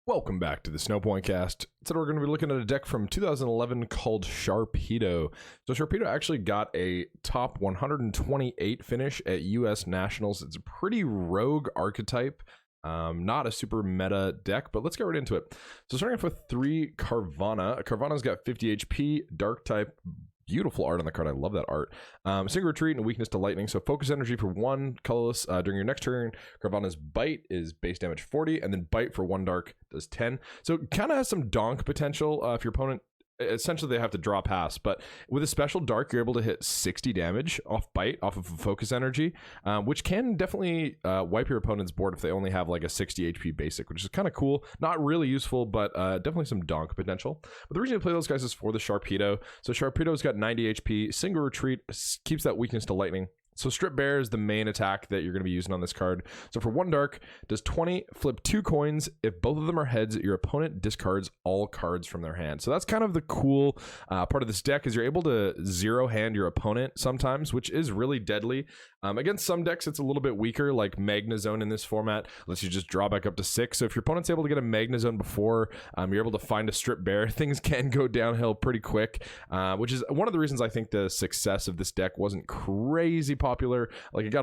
Welcome back to the Snowpointcast. Today we're going to be looking at a deck from 2011 called Sharpedo. So Sharpedo actually got a top 128 finish at US Nationals. It's a pretty rogue archetype. Not a super meta deck, but let's get right into it. So starting off with 3 Carvanha. Carvanha's got 50 HP, dark type. Beautiful art on the card. I love that art. Single retreat and weakness to lightning. So focus energy for 1 colorless during your next turn. Carvanha's bite is base damage 40, and then bite for 1 dark does 10. So it kind of has some donk potential if your opponent. Essentially, they have to draw pass, but with a special dark, you're able to hit 60 damage off bite, off of focus energy, which can definitely wipe your opponent's board if they only have like a 60 HP basic, which is kind of cool. Not really useful, but definitely some donk potential. But the reason to play those guys is for the Sharpedo. So Sharpedo's got 90 HP, single retreat, keeps that weakness to lightning. So Strip Bear is the main attack that you're going to be using on this card. So for 1 dark, does 20, flip 2 coins. If both of them are heads, your opponent discards all cards from their hand. So that's kind of the cool part of this deck, is you're able to zero hand your opponent sometimes, which is really deadly. Against some decks, it's a little bit weaker, like Magnezone in this format lets you just draw back up to 6. So if your opponent's able to get a Magnezone before you're able to find a Strip Bear, things can go downhill pretty quick, which is one of the reasons I think the success of this deck wasn't crazy popular. Like it got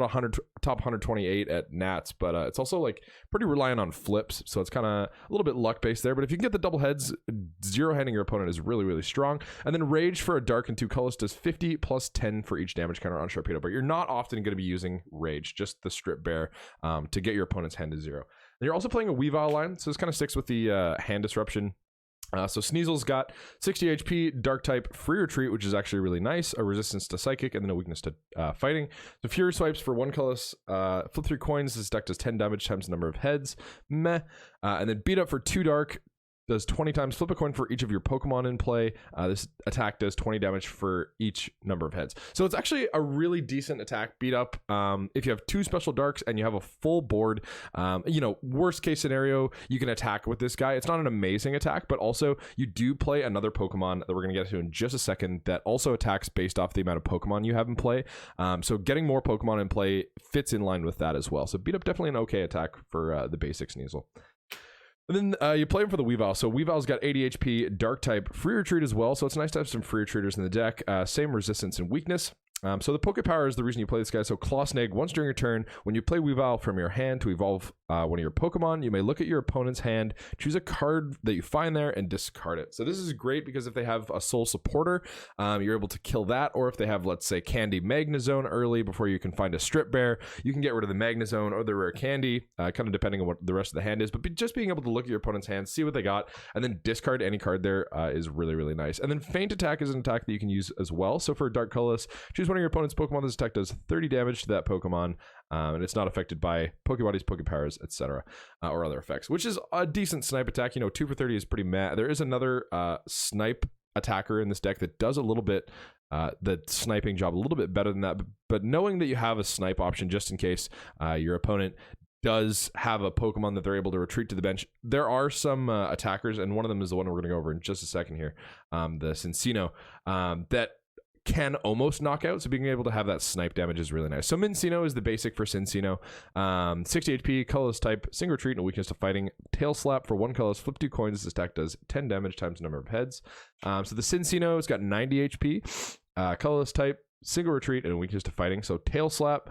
top 128 at Nats, but it's also like pretty reliant on flips, so it's kind of a little bit luck based there. But if you can get the double heads, zero handing your opponent is really, really strong. And then Rage for a dark and 2 colors does 50 plus 10 for each damage counter on Sharpedo, but you're not often going to be using Rage, just the Strip Bear to get your opponent's hand to 0. And you're also playing a Weavile line, so this kind of sticks with the hand disruption. So Sneasel's got 60 HP, dark type, free retreat, which is actually really nice, a resistance to psychic, and then a weakness to fighting. So Fury swipes for 1 colorless, flip 3 coins. This deck does 10 damage times the number of heads. Meh. And then beat up for 2 dark, does 20 times, flip a coin for each of your Pokemon in play. This attack does 20 damage for each number of heads. So it's actually a really decent attack. Beat up if you have 2 special darks and you have a full board. You know, worst case scenario, you can attack with this guy. It's not an amazing attack, but also you do play another Pokemon that we're going to get to in just a second that also attacks based off the amount of Pokemon you have in play. So getting more Pokemon in play fits in line with that as well. So beat up definitely an okay attack for the basic Sneasel. And then you play him for the Weavile. So Weavile's got 80 HP, dark type, free retreat as well. So it's nice to have some free retreaters in the deck. Same resistance and weakness. So the Pokepower is the reason you play this guy. So Claw Snag, once during your turn, when you play Weavile from your hand to evolve one of your Pokemon, you may look at your opponent's hand, choose a card that you find there, and discard it. So this is great because if they have a Soul Supporter, you're able to kill that. Or if they have, let's say, Candy Magnezone early before you can find a Strip Bear, you can get rid of the Magnezone or the Rare Candy, kind of depending on what the rest of the hand is. But just being able to look at your opponent's hand, see what they got, and then discard any card there is really, really nice. And then Feint Attack is an attack that you can use as well. So for Dark Colorless, choose one of your opponent's Pokemon. This attack does 30 damage to that Pokemon, and it's not affected by Pokebodies, Pokepowers, etc., or other effects, which is a decent snipe attack. You know, 2 for 30 is pretty meh. There is another snipe attacker in this deck that does a little bit the sniping job a little bit better than that, but knowing that you have a snipe option just in case your opponent does have a Pokemon that they're able to retreat to the bench. There are some attackers, and one of them is the one we're going to go over in just a second here, the Cincinno, that can almost knock out, so being able to have that snipe damage is really nice. So Mincinno is the basic for Cincinno. 60 HP, colorless type, single retreat, and a weakness to fighting. Tail Slap for 1 colorless, flip 2 coins. This attack does 10 damage times the number of heads. So the Cincinno has got 90 HP, colorless type, single retreat, and a weakness to fighting. So Tail Slap,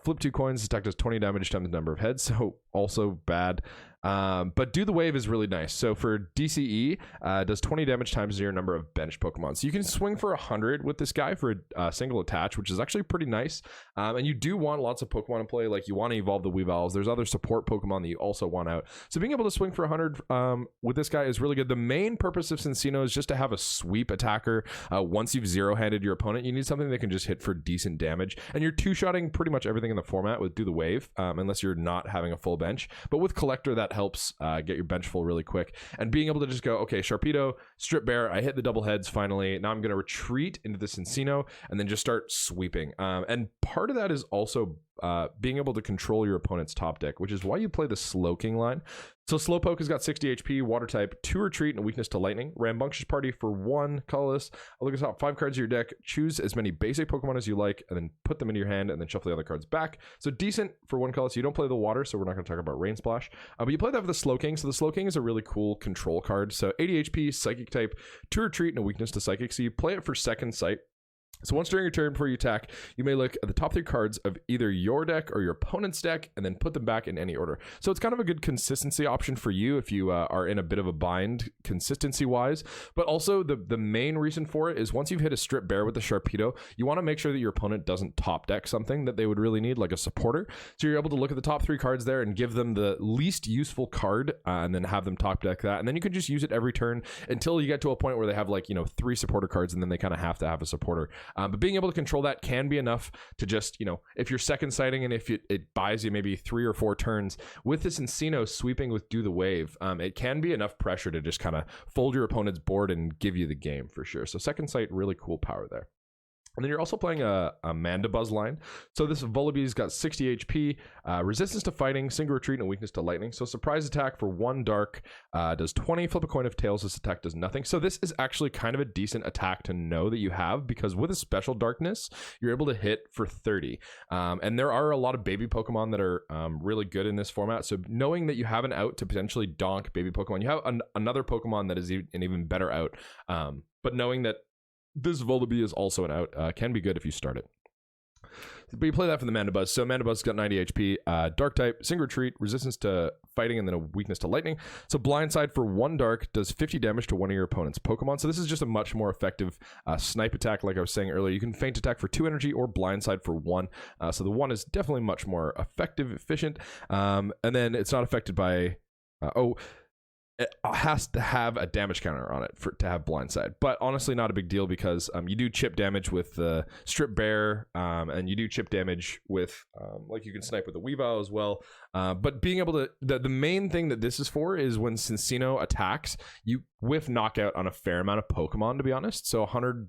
flip 2 coins. This attack does 20 damage times the number of heads, so also bad. But Do the Wave is really nice. So for DCE, does 20 damage times your number of bench Pokemon. So you can swing for 100 with this guy for a single attach, which is actually pretty nice. And you do want lots of Pokemon in play. Like you want to evolve the Weaviles. There's other support Pokemon that you also want out. So being able to swing for 100 with this guy is really good. The main purpose of Cincinno is just to have a sweep attacker. Once you've zero-handed your opponent, you need something that can just hit for decent damage. And you're two-shotting pretty much everything in the format with Do the Wave, unless you're not having a full bench. But with Collector, that helps get your bench full really quick, and being able to just go, okay, Sharpedo, Strip Bear, I hit the double heads finally, now I'm going to retreat into the Cincinno and then just start sweeping. And part of that is also being able to control your opponent's top deck, which is why you play the Slowking line. So Slowpoke has got 60 HP, water type, 2 retreat, and a weakness to lightning. Rambunctious Party for 1 colorless. Look at the top 5 cards of your deck. Choose as many basic Pokemon as you like, and then put them into your hand, and then shuffle the other cards back. So decent for 1 colorless. You don't play the water, so we're not going to talk about Rain Splash. But you play that with the Slowking. So the Slowking is a really cool control card. So 80 HP, psychic type, 2 retreat, and a weakness to psychic. So you play it for second sight. So once during your turn before you attack, you may look at the top 3 cards of either your deck or your opponent's deck and then put them back in any order. So it's kind of a good consistency option for you if you are in a bit of a bind consistency-wise. But also the main reason for it is once you've hit a Strip Bear with the Sharpedo, you want to make sure that your opponent doesn't top deck something that they would really need, like a supporter. So you're able to look at the top 3 cards there and give them the least useful card and then have them top deck that. And then you can just use it every turn until you get to a point where they have like, 3 supporter cards and then they kind of have to have a supporter. But being able to control that can be enough to just, if you're second sighting and if it buys you maybe 3 or 4 turns, with this Cincinno sweeping with Do the Wave, it can be enough pressure to just kind of fold your opponent's board and give you the game for sure. So second sight, really cool power there. And then you're also playing a Mandibuzz line. So this Vullaby's got 60 HP, resistance to fighting, single retreat, and weakness to lightning. So surprise attack for 1 dark does 20. Flip a coin of tails. This attack does nothing. So this is actually kind of a decent attack to know that you have, because with a special darkness, you're able to hit for 30. And there are a lot of baby Pokemon that are really good in this format. So knowing that you have an out to potentially donk baby Pokemon, you have another Pokemon that is an even better out. But knowing that this Vullaby is also an out can be good if you start it. But you play that for the Mandibuzz. So Mandibuzz's got 90 HP, dark type, single retreat, resistance to fighting, and then a weakness to lightning. So blindside for 1 dark does 50 damage to one of your opponent's Pokemon. So this is just a much more effective snipe attack. Like I was saying earlier, you can feint attack for 2 energy or blindside for 1. So the 1 is definitely much more effective, efficient. And then it's not affected by... it has to have a damage counter on it to have blindside, but honestly not a big deal, because you do chip damage with the Strip Bear, and you do chip damage with like you can snipe with the Weavile as well. But being able to the main thing that this is for is when Cincinno attacks, you whiff knockout on a fair amount of Pokemon, to be honest. So 100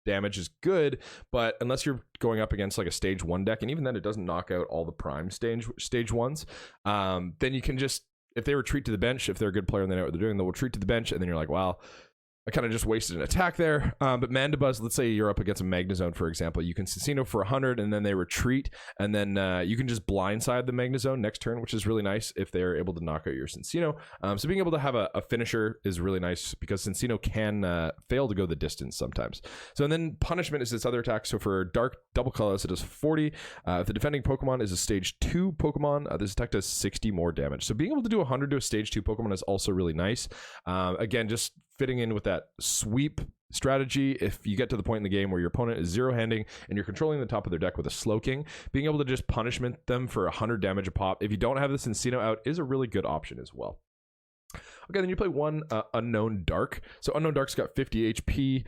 damage is good, but unless you're going up against like a stage 1 deck, and even then it doesn't knock out all the prime stage 1s, then you can just, if they retreat to the bench, if they're a good player and they know what they're doing, they'll retreat to the bench, and then you're like, wow, I kind of just wasted an attack there. But Mandibuzz, let's say you're up against a Magnezone, for example, you can Cincinno for 100, and then they retreat, and then you can just blindside the Magnezone next turn, which is really nice if they're able to knock out your Cincinno. So being able to have a finisher is really nice, because Cincinno can fail to go the distance sometimes. So and then Punishment is this other attack. So for dark double colorless, it does 40. If the defending Pokemon is a stage 2 Pokemon, this attack does 60 more damage. So being able to do 100 to a stage 2 Pokemon is also really nice. Again, just fitting in with that sweep strategy. If you get to the point in the game where your opponent is zero-handing and you're controlling the top of their deck with a Slowking, being able to just punishment them for 100 damage a pop, if you don't have the Cincinno out, is a really good option as well. Okay, then you play 1 Unown Dark. So Unown Dark's got 50 HP,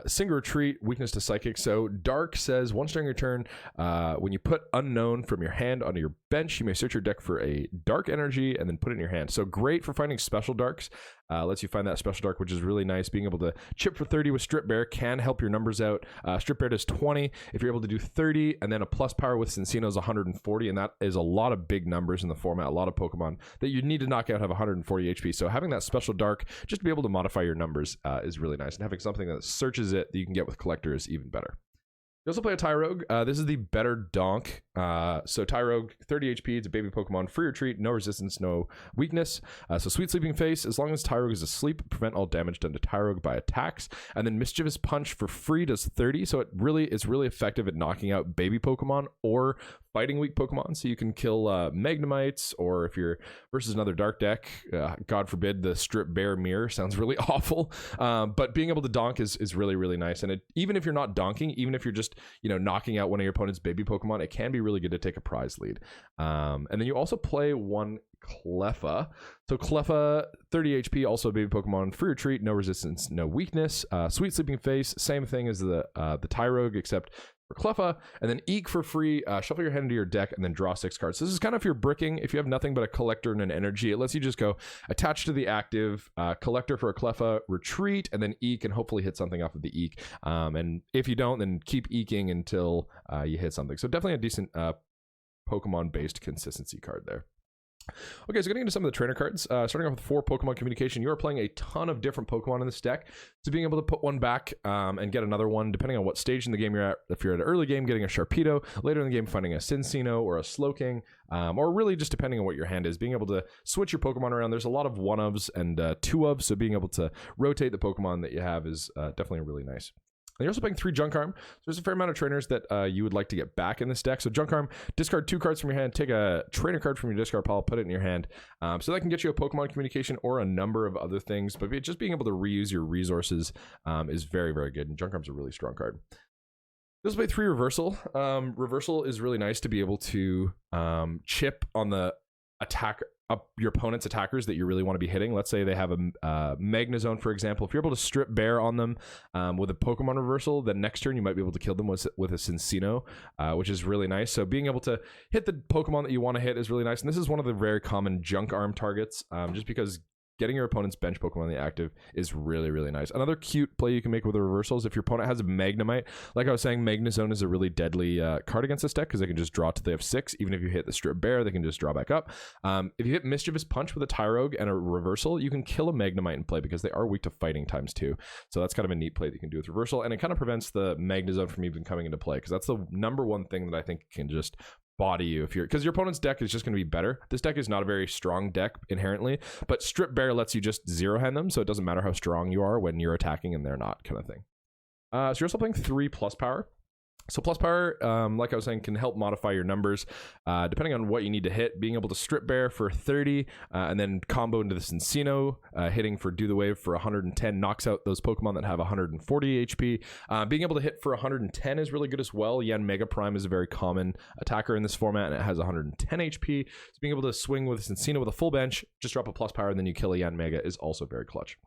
single retreat, weakness to psychic. So Dark says once during your turn, when you put Unknown from your hand onto your bench, you may search your deck for a dark energy and then put it in your hand. So great for finding special darks. Lets you find that special dark, which is really nice. Being able to chip for 30 with Strip Bear can help your numbers out. Strip Bear does 20. If you're able to do 30, and then a Pluspower with Cincinno is 140, and that is a lot of big numbers in the format. A lot of Pokemon that you need to knock out have 140 HP. So having that special dark, just to be able to modify your numbers, is really nice. And having something that searches it that you can get with Collector is even better. You also play a Tyrogue. This is the better donk. So Tyrogue, 30 HP, it's a baby Pokemon, free retreat, no resistance, no weakness. So Sweet Sleeping Face, as long as Tyrogue is asleep, prevent all damage done to Tyrogue by attacks. And then Mischievous Punch for free does 30. So it's really effective at knocking out baby Pokemon or fighting weak Pokemon. So you can kill Magnemites, or if you're versus another dark deck, God forbid the Strip Bear Mirror, sounds really awful. But being able to donk is really, really nice. And even if you're not donking, even if you're just knocking out one of your opponent's baby Pokemon, it can be really good to take a prize lead. And then you also play 1 Klepha. So Klepha, 30 HP, also a baby Pokemon, free retreat, no resistance, no weakness. Sweet Sleeping Face, same thing as the Tyrogue, except for Klepha. And then Eek for free, shuffle your hand into your deck and then draw 6 cards. So this is kind of if you're bricking. If you have nothing but a Collector and an energy, it lets you just go attach to the active, Collector for a Klepha, retreat, and then Eek, and hopefully hit something off of the Eek. And if you don't, then keep eeking until you hit something. So definitely a decent Pokemon-based consistency card there. Okay, so getting into some of the trainer cards, starting off with 4 Pokemon Communication. You are playing a ton of different Pokemon in this deck, so being able to put one back and get another one, depending on what stage in the game you're at. If you're at an early game, getting a Sharpedo, later in the game finding a Cincinno or a Slowking, or really just depending on what your hand is, being able to switch your Pokemon around. There's a lot of 1-ofs and 2-ofs, so being able to rotate the Pokemon that you have is definitely really nice. And you're also playing 3 Junkarm, so there's a fair amount of trainers that you would like to get back in this deck. So Junkarm, discard 2 cards from your hand, take a trainer card from your discard pile, put it in your hand. So that can get you a Pokemon Communication or a number of other things, but just being able to reuse your resources is very, very good, and Junkarm's a really strong card. This will play 3 Reversal. Reversal is really nice to be able to chip on the attack up your opponent's attackers that you really want to be hitting. Let's say they have a Magnezone, for example. If you're able to strip bare on them with a Pokemon Reversal, then next turn you might be able to kill them with a Cincinno, which is really nice. So being able to hit the Pokemon that you want to hit is really nice. And this is one of the very common Junkarm targets, just because getting your opponent's bench Pokemon in the active is really, really nice. Another cute play you can make with the reversals, if your opponent has a Magnemite, like I was saying, Magnezone is a really deadly card against this deck because they can just draw till they have 6. Even if you hit the Strip Bear, they can just draw back up. If you hit Mischievous Punch with a Tyrogue and a reversal, you can kill a Magnemite in play because they are weak to fighting ×2. So that's kind of a neat play that you can do with reversal, and it kind of prevents the Magnezone from even coming into play, because that's the #1 thing that I think can just body you because your opponent's deck is just going to be better. This deck is not a very strong deck inherently, but Strip Bear lets you just zero hand them, so it doesn't matter how strong you are when you're attacking and they're not, kind of thing. So you're also playing 3 Pluspower. So Pluspower, like I was saying, can help modify your numbers depending on what you need to hit. Being able to Strip Bear for 30 and then combo into the Cincinno, hitting for Do the Wave for 110 knocks out those Pokemon that have 140 HP. Being able to hit for 110 is really good as well. Yanmega Prime is a very common attacker in this format, and it has 110 HP. So being able to swing with a Cincinno with a full bench, just drop a Pluspower, and then you kill a Yanmega is also very clutch.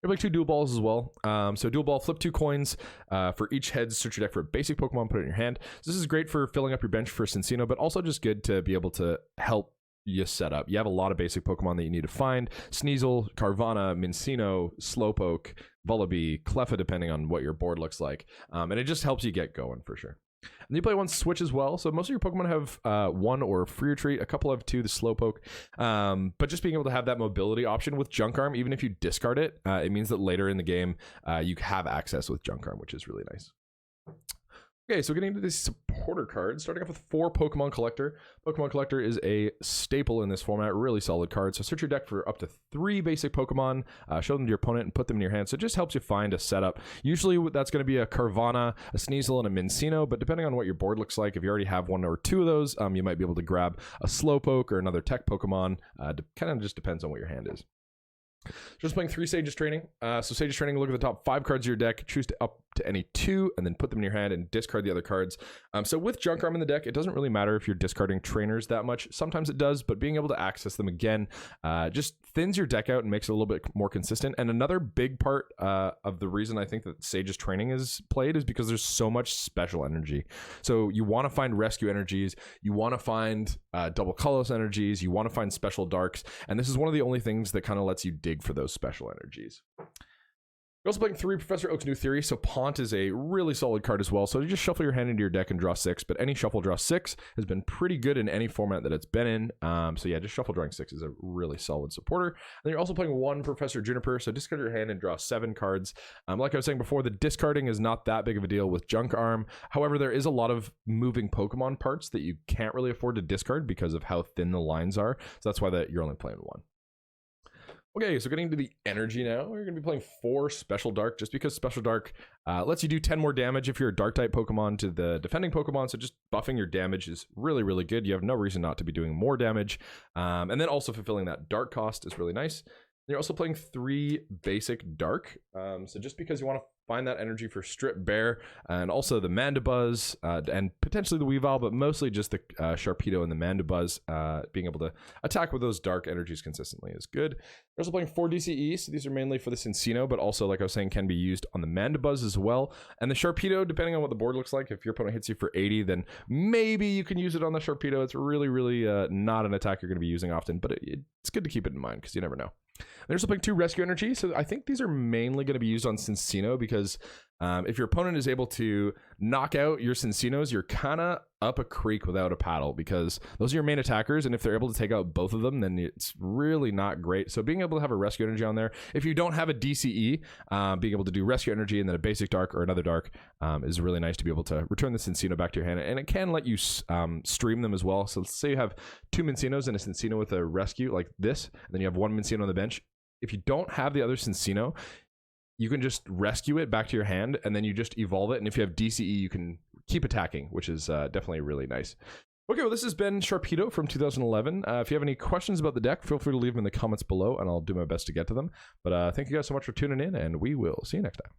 You're playing 2 Dual Balls as well. So Dual Ball, flip 2 coins for each head, search your deck for a basic Pokemon, put it in your hand. So this is great for filling up your bench for Cincinno, but also just good to be able to help you set up. You have a lot of basic Pokemon that you need to find. Sneasel, Carvanha, Mincinno, Slowpoke, Vullaby, Klepha, depending on what your board looks like. And it just helps you get going for sure. And you play 1 Switch as well. So most of your Pokemon have 1 or Free Retreat. A couple have 2, the Slowpoke. But just being able to have that mobility option with Junkarm, even if you discard it, it means that later in the game, you have access with Junkarm, which is really nice. Okay, so getting into these supporter cards, starting off with 4 Pokemon Collector. Pokemon Collector is a staple in this format, really solid card. So search your deck for up to 3 basic Pokemon, show them to your opponent, and put them in your hand. So it just helps you find a setup. Usually that's going to be a Carvanha, a Sneasel, and a Mincinno, but depending on what your board looks like, if you already have 1 or 2 of those, you might be able to grab a Slowpoke or another tech Pokemon. Kind of just depends on what your hand is. Just playing 3 Sages Training. So Sages Training, look at the top 5 cards of your deck, choose up to any 2, and then put them in your hand and discard the other cards. So with Junkarm in the deck, it doesn't really matter if you're discarding trainers that much. Sometimes it does, but being able to access them again just thins your deck out and makes it a little bit more consistent. And another big part of the reason I think that Sages Training is played is because there's so much special energy. So you want to find rescue energies, you want to find double colorless energies, you want to find special darks, and this is one of the only things that kind of lets you dig for those special energies. You're also playing 3 Professor Oak's New Theory. So Pont is a really solid card as well. So you just shuffle your hand into your deck and draw 6, but any shuffle draw 6 has been pretty good in any format that it's been in. So yeah, just shuffle drawing 6 is a really solid supporter. And then you're also playing 1 Professor Juniper. So discard your hand and draw 7 cards. Like I was saying before, the discarding is not that big of a deal with Junkarm. However, there is a lot of moving Pokemon parts that you can't really afford to discard because of how thin the lines are. So that's why you're only playing 1. Okay, so getting to the energy now, we're going to be playing 4 Special Dark, just because Special Dark lets you do 10 more damage if you're a Dark-type Pokemon to the defending Pokemon, so just buffing your damage is really, really good. You have no reason not to be doing more damage, and then also fulfilling that Dark cost is really nice. You're also playing 3 basic Dark, so just because you want to find that energy for Strip Bear and also the Mandibuzz and potentially the Weavile, but mostly just the Sharpedo and the Mandibuzz, being able to attack with those dark energies consistently is good. You're also playing 4 DCE, so these are mainly for the Cincinno, but also, like I was saying, can be used on the Mandibuzz as well. And the Sharpedo, depending on what the board looks like, if your opponent hits you for 80, then maybe you can use it on the Sharpedo. It's really, really not an attack you're going to be using often, but it's good to keep it in mind because you never know. They're also playing 2 Rescue Energy, so I think these are mainly going to be used on Cincinno because If your opponent is able to knock out your Cincinnos, you're kind of up a creek without a paddle, because those are your main attackers, and if they're able to take out both of them, then it's really not great. So being able to have a rescue energy on there, if you don't have a DCE, being able to do rescue energy and then a basic dark or another dark is really nice to be able to return the Cincinno back to your hand, and it can let you stream them as well. So let's say you have 2 Mincinnos and a Cincinno with a rescue like this, and then you have 1 Mincinno on the bench. If you don't have the other Cincinno, you can just rescue it back to your hand, and then you just evolve it. And if you have DCE, you can keep attacking, which is definitely really nice. Okay, well, this has been Sharpedo from 2011. If you have any questions about the deck, feel free to leave them in the comments below, and I'll do my best to get to them. But thank you guys so much for tuning in, and we will see you next time.